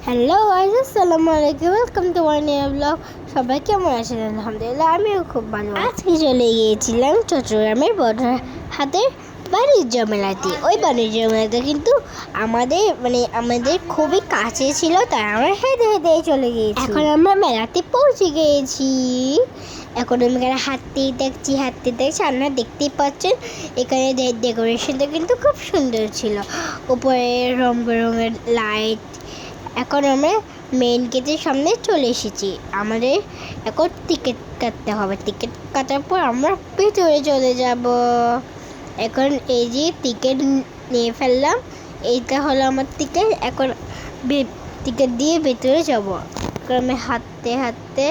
Hello guys, আসসালামু আলাইকুম। Welcome to my new blog. সবাই কেমন আছেন? আলহামদুলিল্লাহ, আমিও খুব ভালো। আজকে চলে গিয়েছিলাম চট্টগ্রামের বড় হাতের বাণিজ্য মেলাতে। ওই বাণিজ্য মেলাতে কিন্তু আমাদের খুবই কাছে ছিল, তাই আমরা হেঁটে হেঁটে চলে গিয়েছি। এখন আমরা মেলাতে পৌঁছে গিয়েছি। এখন আমি এখানে হাঁটতেই দেখছি। আপনারা দেখতেই পাচ্ছেন এখানে ডেকোরেশনটা কিন্তু খুব সুন্দর ছিল। উপরে রং বেরঙের লাইট। এখন আমরা মেইন গেটের সামনে চলে এসেছি। আমাদের এখন টিকিট কাটতে হবে। টিকিট কাটার পর আমরা ভেতরে চলে যাব। এখন এই যে টিকিট নিয়ে ফেললাম, এইটা হলো আমার টিকিট। এখন টিকিট দিয়ে ভেতরে যাব। এখন আমি হাঁটতে হাঁটতে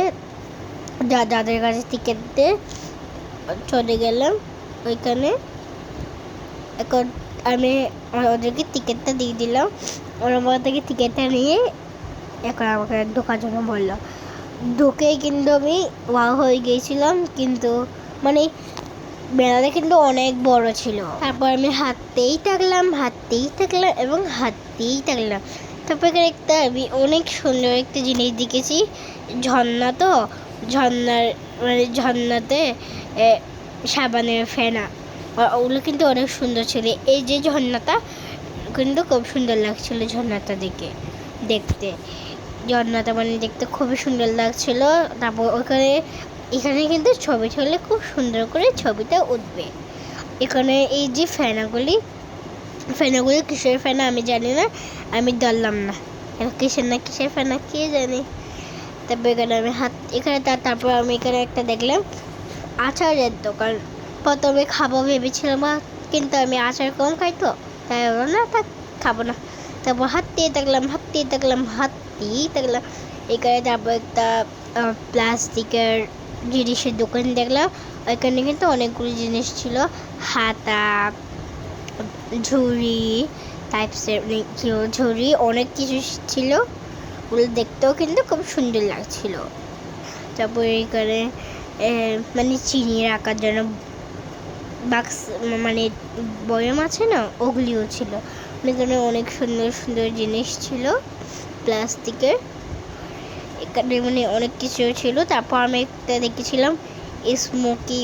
যাদের কাছে টিকিট দিয়ে চলে গেলাম ওইখানে। এখন আমি ওদেরকে টিকিটটা দিয়ে দিলাম। ওরা আমার থেকে টিকিটটা নিয়ে এখন আমাকে ঢোকার জন্য বললো। ঢুকেই কিন্তু আমি ওয়াও হয়ে গিয়েছিলাম। কিন্তু মেলাটা কিন্তু অনেক বড় ছিল। তারপর আমি হাঁটতেই থাকলাম এবং হাঁটতেই থাকলাম। তারপর এখানে আমি অনেক সুন্দর একটা জিনিস দেখেছি। ঝর্ণা তো ঝর্ণাতে সাবানের ফেনা, ওগুলো কিন্তু অনেক সুন্দর ছিল। এই যে ঝর্ণাটা কিন্তু খুব সুন্দর লাগছিল। ঝর্ণাটা দেখতে ঝর্ণাটা দেখতে খুবই সুন্দর লাগছিল। তারপর এখানে কিন্তু ছবি তুললে খুব সুন্দর করে ছবিটা উঠবে। এখানে এই যে ফেনাগুলি কিসের ফেনা আমি জানি না, আমি ধরলাম না। কিসের ফেনা কে জানে। তারপর তারপর আমি এখানে একটা দেখলাম আচারের দোকান। প্রথমে খাবো ভেবেছিলাম, কিন্তু আমি আচার কম খাই তো, তাই না খাবো না। তারপর হাঁটতেই থাকলাম। এখানে তারপর একটা প্লাস্টিকের জিনিসের দোকান দেখলাম। ওইখানে কিন্তু অনেকগুলো জিনিস ছিল। হাতা, ঝুড়ি টাইপসের ঝুড়ি অনেক কিছু ছিল। ওগুলো দেখতেও কিন্তু খুব সুন্দর লাগছিল। তারপর এখানে চিনি রাখার জন্য বাক্স বয়ম আছে না, ওগুলিও ছিল। এখানে অনেক সুন্দর সুন্দর জিনিস ছিল প্লাস্টিকের। এখানে অনেক কিছু ছিল। তারপর আমি একটা দেখেছিলাম স্মোকি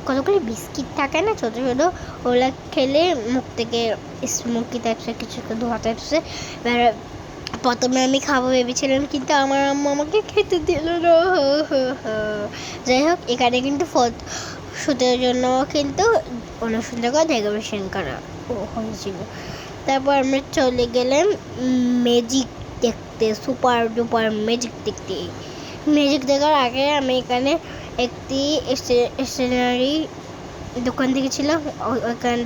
কতগুলো বিস্কিট থাকে না ছোট ছোট, ওগুলা খেলে মুখ থেকে স্মোকি টাইপসের কিছু ধোয়া টাইপসের। প্রথমে আমি খাবো ভেবেছিলাম, কিন্তু আমার আম্মু আমাকে খেতে দিল না। যাই হোক, এখানে কিন্তু শুটের জন্য কিন্তু অনেক সুন্দর করে ডেকোরেশন করা হয়েছিল। তারপর আমরা চলে গেলাম ম্যাজিক দেখতে, সুপার ডুপার ম্যাজিক দেখতে। ম্যাজিক দেখার আগে আমি এখানে একটি স্টেশনারি দোকান দেখেছিলাম। ওখান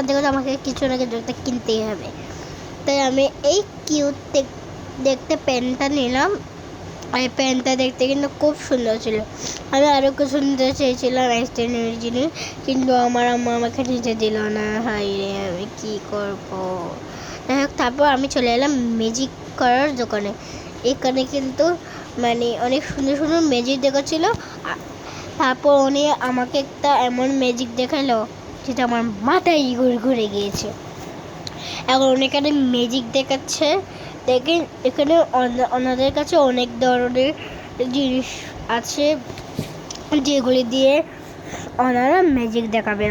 থেকে আমাকে কিছু না কিছু একটা কিনতেই হবে। তাই আমি এই কিউট দেখতে পেনটা নিলাম। এই পেনটা দেখতে কিন্তু খুব সুন্দর ছিল। আমি আরও খুব সুন্দর চেয়েছিলাম স্টেশনারি জিনিস, কিন্তু আমার আম্মা আমাকে নিতে দিল না। হাই রে, আমি কী করবো। যাই হোক, তারপর আমি চলে এলাম ম্যাজিক করার দোকানে। এখানে কিন্তু অনেক সুন্দর সুন্দর ম্যাজিক দেখাচ্ছিল। তারপর উনি আমাকে একটা এমন ম্যাজিক দেখালো যেটা আমার মাথায় ঘুরে গিয়েছে। এখন এখানে ম্যাজিক দেখাচ্ছে। দেখেন, এখানে ওনাদের কাছে অনেক ধরনের জিনিস আছে যেগুলি দিয়ে ওনারা ম্যাজিক দেখাবে।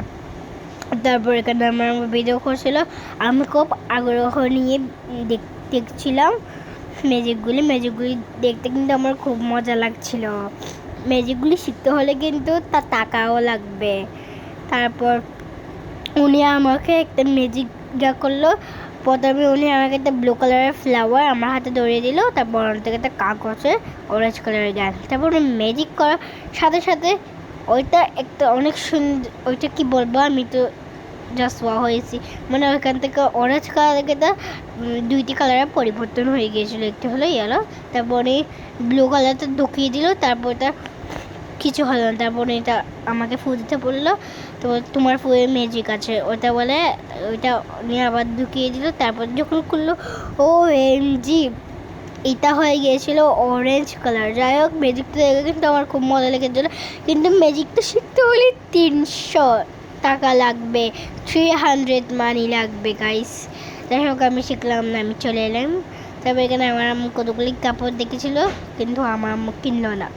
তারপর এখানে আমার ভিডিও করছিল। আমি খুব আগ্রহ নিয়ে দেখছিলাম ম্যাজিকগুলি দেখতে কিন্তু আমার খুব মজা লাগছিল। ম্যাজিকগুলি শিখতে হলে কিন্তু তার টাকাও লাগবে। তারপর উনি আমাকে একটা ম্যাজিক করলো। প্রথমে উনি আমাকে একটা ব্লু কালারের ফ্লাওয়ার আমার হাতে ধরিয়ে দিল। তারপর ওর থেকে একটা কাগজে অরেঞ্জ কালারের গান। তারপর উনি ম্যাজিক করার সাথে সাথে ওইটা একটা অনেক সুন্দর, ওইটা কি বলবো, আমি তো জাস্ট ওয়া হয়েছি। ওইখান থেকে অরেঞ্জ কালার থেকে দুইটি কালারের পরিবর্তন হয়ে গিয়েছিল। একটি হলো ইয়েলো, তারপরে ব্লু কালারটা ঢুকিয়ে দিল। তারপর এটা কিছু হলো না। তারপরে এটা আমাকে ফু দিতে বললো। তো তোমার ফুয়ে ম্যাজিক আছে ওটা বলে, ওইটা নিয়ে আবার ঢুকিয়ে দিল। তারপর যখন করলো, ও এমজি, এটা হয়ে গিয়েছিল অরেঞ্জ কালার। যাই হোক, ম্যাজিকটা দেখে কিন্তু আমার খুব মজা লেগেছিলো। কিন্তু ম্যাজিকটা শিখতে হলে 300 টাকা লাগবে, 300 মানি লাগবে গাইস। যাই হোক, আমি শিখলাম না, আমি চলে এলাম। তারপর এখানে আমার আম্মু কতগুলি কাপড় দেখেছিল, কিন্তু আমার আম্মু কিনলো না।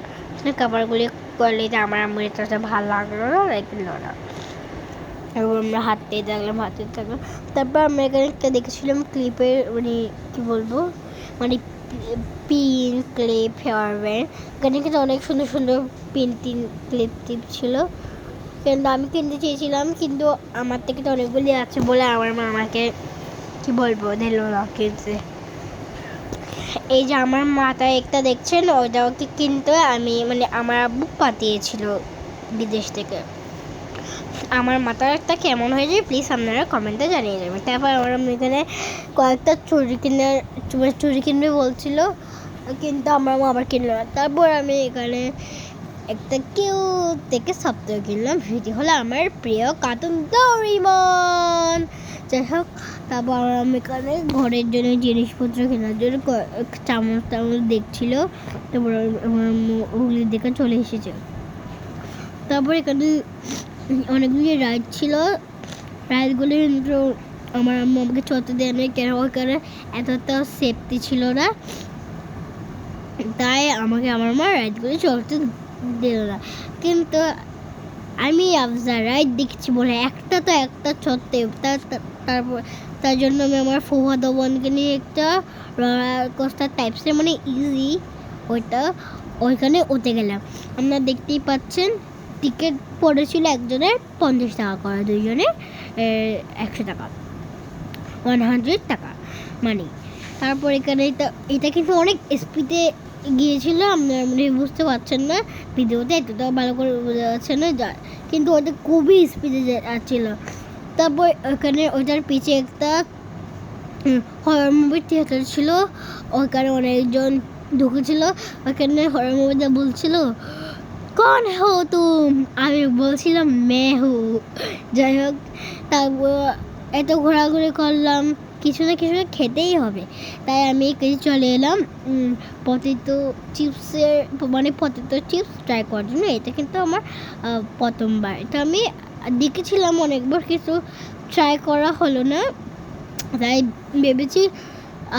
কাপড়গুলি কোয়ালিটি আমার আম্মুর এটা ভালো লাগলো না, তাই কিনলো না। তারপর আমরা হাঁটতে থাকলাম। তারপর আমরা এখানে একটা দেখেছিলাম ক্লিপের, মানে কি বলবো, মানে পিন ক্লিপ হেয়ার ব্যান্ড। এখানে কিন্তু অনেক সুন্দর সুন্দর পিন ক্লিপ টিপ ছিল, কিন্তু আমি কিনতে চেয়েছিলাম, কিন্তু আমার থেকে তো অনেকগুলি আছে বলে আমার মা আমাকে কি বলবো দিল না কিনতে। এই যে আমার মাথায় একটা দেখছেন, ওইটাও কি কিনতে আমি, মানে আমার আব্বু পাঠিয়েছিল বিদেশ থেকে। আমার মাথার একটা কেমন হয়ে যায় প্লিজ আপনারা কমেন্টে জানিয়ে যাবেন। তারপর আমার এখানে কয়েকটা চুড়ি কিনবে বলছিল, কিন্তু আমার মা আবার কিনলো না। তারপর আমি এখানে একটা কিউট থেকে সপ্তাহ কিনলাম, সেটি হলো আমার প্রিয় কার্টুন ডোরেমন। যাই হোক, তারপর আমি এখানে ঘরের জন্য জিনিসপত্র কেনার জন্য চামচ দেখছিল। তারপর ওগুলি দেখে চলে এসেছে। তারপর এখানে অনেকগুলি রাইড ছিল, রাইডগুলি কিন্তু আমার আম্মু আমাকে চলতে দেয় না, কেন ওখানে এতটা সেফটি ছিল না, তাই আমাকে আমার মা রাইডগুলি চলতে দিল না। কিন্তু আমি আফজার রাইড দেখছি বলে একটা চড়তে, তারপর তার জন্য আমি আমার ফুফাতো বোনকে নিয়ে একটা রলার কোস্টার টাইপসের, মানে ইজি ওইখানে উঠে গেলাম। আপনারা দেখতেই পাচ্ছেন টিকিট পড়েছিল একজনের 50 টাকা করে, দুইজনের 100 টাকা, 100 টাকা মানে। তারপর এখানে এটা কিন্তু অনেক স্পিডে গিয়েছিল, আপনারা মানে বুঝতে পারছেন না ভিডিওতে, এতটাও ভালো করে বোঝা যাচ্ছে না, কিন্তু ওটা খুবই স্পিডে যাচ্ছিল। তারপর ওখানে ওটার পিছে একটা হরর মুভির থিয়েটার ছিল, ওখানে অনেকজন ঢুকেছিল। ওখানে হরর মুভিটা বলছিল কন হো তুম, আমি বলছিলাম মে হু। যাই হোক, তারপর এত ঘোরাঘুরি করলাম, কিছু না কিছু খেতেই হবে, তাই আমি চলে এলাম পটেটো চিপস ট্রাই করার জন্য। এটা কিন্তু আমার প্রথমবার, এটা আমি দেখেছিলাম অনেকবার, কিছু ট্রাই করা হলো না, তাই ভেবেছি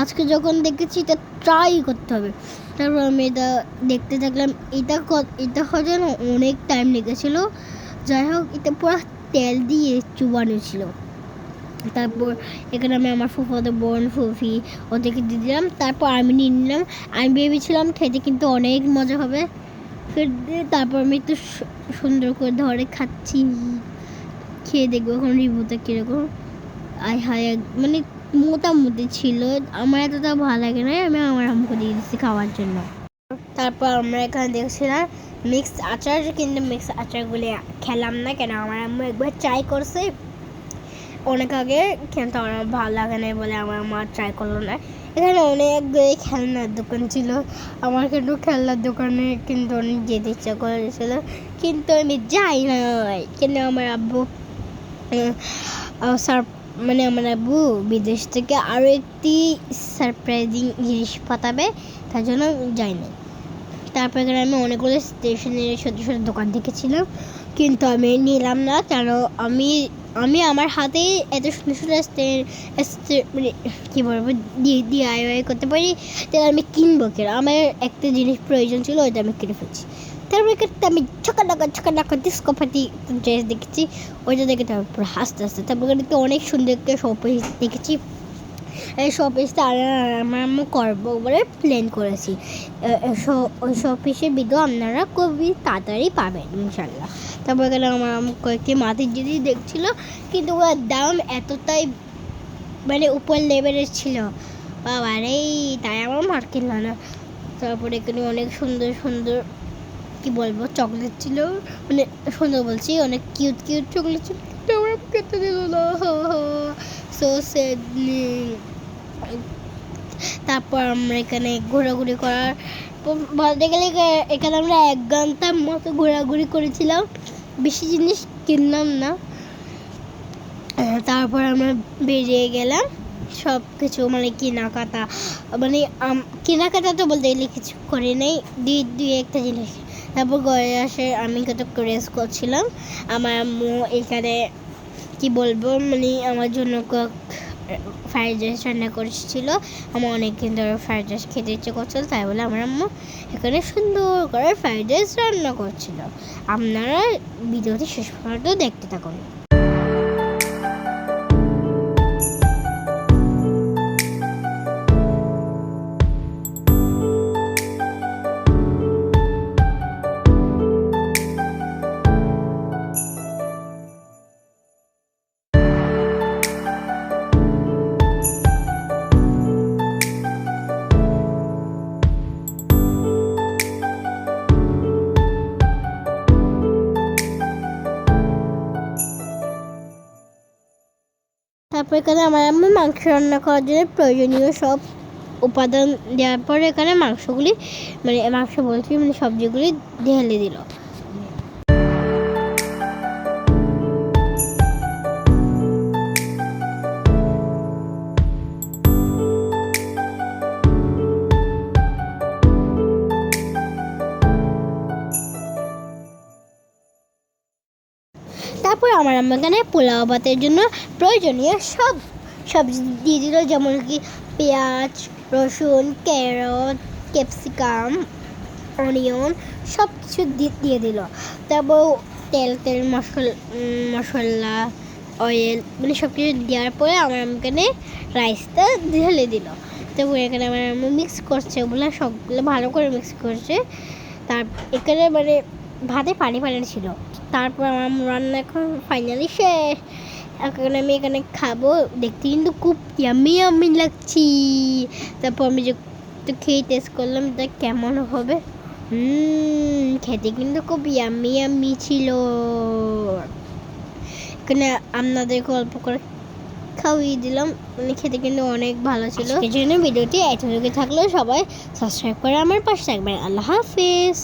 আজকে যখন দেখেছি এটা ট্রাই করতে হবে। তারপর আমি এটা দেখতে থাকলাম। এটা হয়তো অনেক টাইম লেগেছিলো। যাই হোক, এটা পুরো তেল দিয়ে চুবানো ছিল। তারপর এখানে আমি আমার ফুফাতো বোন ফুফি ওদেরকে দিয়ে দিলাম। তারপর আমি নিয়ে নিলাম। আমি ভেবেছিলাম খেতে কিন্তু অনেক মজা হবে। তারপর আমি একটু সুন্দর করে ধরে খাচ্ছি, খেয়ে দেখবো এখন রিভিউটা কীরকম। হায় মানে মোটামুটি ছিল, আমার এতটা ভালো লাগে না, আমি আমার আম্মুকে দিয়ে দিচ্ছি খাওয়ার জন্য। তারপর আমরা এখানে দেখছিলাম মিক্স আচার, কিন্তু মিক্স আচারগুলি খেলাম না, কেন আমার আম্মু একবার ট্রাই করছে অনেক আগে, কিন্তু আমার ভালো লাগে না বলে আমার মা ট্রাই করলো না। এখানে অনেকগুলি খেলনার দোকান ছিল, আমার কিন্তু খেলনার দোকানে কিন্তু অনেক যেতে ইচ্ছা করেছিল, কিন্তু আমি যাই না, কিন্তু আমার আব্বু মানে আমার আব্বু বিদেশ থেকে আরও একটি সারপ্রাইজিং জিনিস পাঠাবে, তার জন্য যাই না। তারপর এখানে আমি অনেকগুলো স্টেশনারি ছোটো ছোটো দোকান দেখেছিলাম, কিন্তু আমি নিলাম না, কেন আমি আমার হাতেই এত সুন্দর সুন্দর মানে কী বলবো DIY করতে পারি, তাহলে আমি কিনবো কেন? আমার একটা জিনিস প্রয়োজন ছিল, ওইটা আমি কিনে ফেলছি। তারপরে আমি ছকা ডিস্কো পার্টি ড্রেস দেখেছি, ওইটা দেখে তারপর পুরো হাসতে তারপর অনেক সুন্দর একটা শোপিস দেখেছি। এই শোপিসটা আমার আমি করবো বলে প্ল্যান করেছি। ওই শোপিসের ভিডিও আপনারা খুবই তাড়াতাড়ি পাবেন ইনশাল্লাহ। তারপর এখানে আমার কয়েকটি মাটির জিনিস দেখছিল, কিন্তু ওর দাম এতটাই মানে উপর লেভেলের ছিল, বাবা রে, তাই আমার মার কিনল না। তারপরে এখানে অনেক সুন্দর সুন্দর কি বলবো চকলেট ছিল, মানে সুন্দর বলছি, অনেক কিউট চকলেট ছিল, কিন্তু আমার খেতে দিল না, সো স্যাডলি। তারপর আমরা এখানে ঘোরাঘুরি করার বলতে গেলে এখানে আমরা 1 ঘন্টার মতো ঘোরাঘুরি করেছিলাম, বেশি জিনিস কিনলাম না। তারপর আমরা বেরিয়ে গেলাম, সব কিছু মানে কেনাকাটা তো বলতে গেলে কিছু করে নেই, দুই একটা জিনিস। তারপর ঘরে আসে আমি কত রেস্ট করছিলাম। আমার আম্মু এখানে কি বলবো, মানে আমার জন্য ফ্রাইড রাইস রান্না করেছিল। আমার অনেকদিন ধরে ফ্রাইড রাইস খেতে ইচ্ছে করছিল, তাই বলে আমার আম্মু এখানে সুন্দর করে ফ্রাইড রাইস রান্না করছিল। আপনারা ভিডিওটি শেষ পর্যন্ত দেখতে থাকুন। তারপর এখানে আমার আম্মু মাংস রান্না করার জন্য প্রয়োজনীয় সব উপাদান দেওয়ার পরে এখানে মাংসগুলি মাংস বলছি সবজিগুলি ঢেলে দিল। তারপর আমার আম্মা এখানে পোলাও ভাতের জন্য প্রয়োজনীয় সব সবজি দিয়ে দিল, যেমন কি পেঁয়াজ, রসুন, ক্যারট, ক্যাপসিকাম, অনিয়ন সব কিছু দিয়ে দিল। তারপর তেল মশলা অয়েল সব কিছু দেওয়ার পরে আমার এখানে রাইসটা ঢেলে দিল। তারপর এখানে আমার মিক্স করছে, ওগুলো সবগুলো ভালো করে মিক্স করছে। তার এখানে ভাতে পানি ছিল। তারপর আমার রান্না এখন ফাইনালি শেষ। এখন আমি এখানে খাবো, দেখতে কিন্তু খুব ইয়াম্মি লাগছি। তারপর আমি যে খেয়ে টেস্ট করলাম এটা কেমন হবে। খেতে কিন্তু খুব ইয়াম্মি ছিল। এখানে আপনাদেরকে অল্প করে খাওয়িয়ে দিলাম, খেতে কিন্তু অনেক ভালো ছিল। এই জন্য ভিডিওটি এতটুকু থাকলেও সবাই সাবস্ক্রাইব করে আমার পাশে থাকবেন। আল্লাহ হাফিজ।